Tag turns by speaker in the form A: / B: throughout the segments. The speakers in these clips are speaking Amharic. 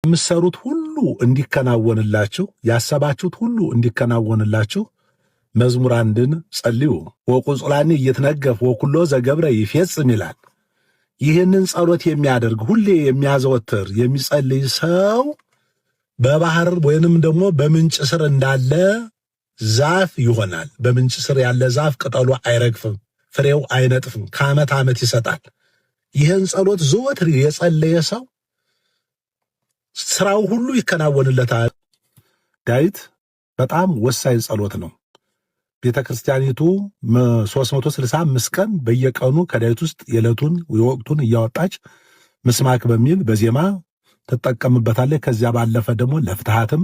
A: የምትሰሩት ሁሉ እንዲከናወንላችሁ ያሰባችሁት ሁሉ እንዲከናወንላችሁ መዝሙር አንድን ጸልዩ። ወቁጽላኒ እየተነገፍ ወኩሎ ዘገብረ ይፈጽም ይላል። ይህንን ጸሎት የሚያደርግ ሁሌ የሚያዘወትር የሚጸልይ ሰው በባህር ወይንም ደግሞ በምንጭ ስር እንዳለ ዛፍ ይሆናል። በምንጭ ስር ያለ ዛፍ ቅጠሉ አይረግፍም፣ ፍሬው አይነጥፍም፣ ከዓመት ዓመት ይሰጣል። ይህን ጸሎት ዘወትር የጸለየ ሰው ስራው ሁሉ ይከናወንለታል። ዳዊት በጣም ወሳኝ ጸሎት ነው። ቤተ ክርስቲያኒቱ 365 ቀን በየቀኑ ከዳዊት ውስጥ የዕለቱን የወቅቱን እያወጣች ምስማክ በሚል በዜማ ትጠቀምበታለች። ከዚያ ባለፈ ደግሞ ለፍትሃትም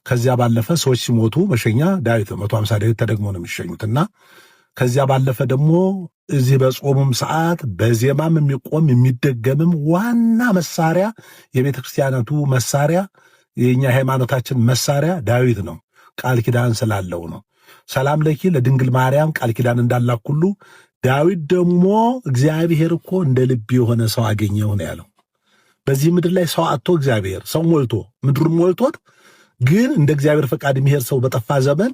A: ከዚያ ባለፈ ሰዎች ሲሞቱ መሸኛ ዳዊት 150 ዳዊት ተደግሞ ነው የሚሸኙትና ከዚያ ባለፈ ደግሞ እዚህ በጾሙም ሰዓት በዜማም የሚቆም የሚደገምም ዋና መሳሪያ የቤተ ክርስቲያናቱ መሳሪያ የኛ ሃይማኖታችን መሳሪያ ዳዊት ነው። ቃል ኪዳን ስላለው ነው። ሰላም ለኪ ለድንግል ማርያም ቃል ኪዳን እንዳላክ ሁሉ ዳዊት ደግሞ እግዚአብሔር እኮ እንደ ልብ የሆነ ሰው አገኘው ነው ያለው። በዚህ ምድር ላይ ሰው አጥቶ እግዚአብሔር ሰው ሞልቶ ምድሩን ሞልቶት ግን እንደ እግዚአብሔር ፈቃድ የሚሄድ ሰው በጠፋ ዘመን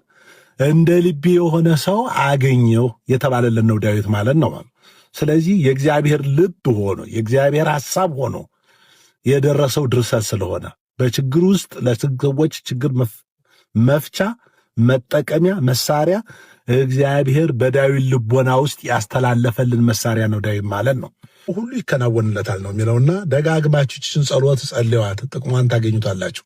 A: እንደ ልብ የሆነ ሰው አገኘው የተባለልን ነው ዳዊት ማለት ነው። ስለዚህ የእግዚአብሔር ልብ ሆኖ የእግዚአብሔር ሐሳብ ሆኖ የደረሰው ድርሰት ስለሆነ በችግር ውስጥ ለሰዎች ችግር መፍቻ መጠቀሚያ መሳሪያ እግዚአብሔር በዳዊት ልቦና ውስጥ ያስተላለፈልን መሳሪያ ነው ዳዊት ማለት ነው። ሁሉ ይከናወንለታል ነው የሚለውና ደጋግማችሁ ጸሎት ጸልዩዋት ጥቅሟን ታገኙታላችሁ።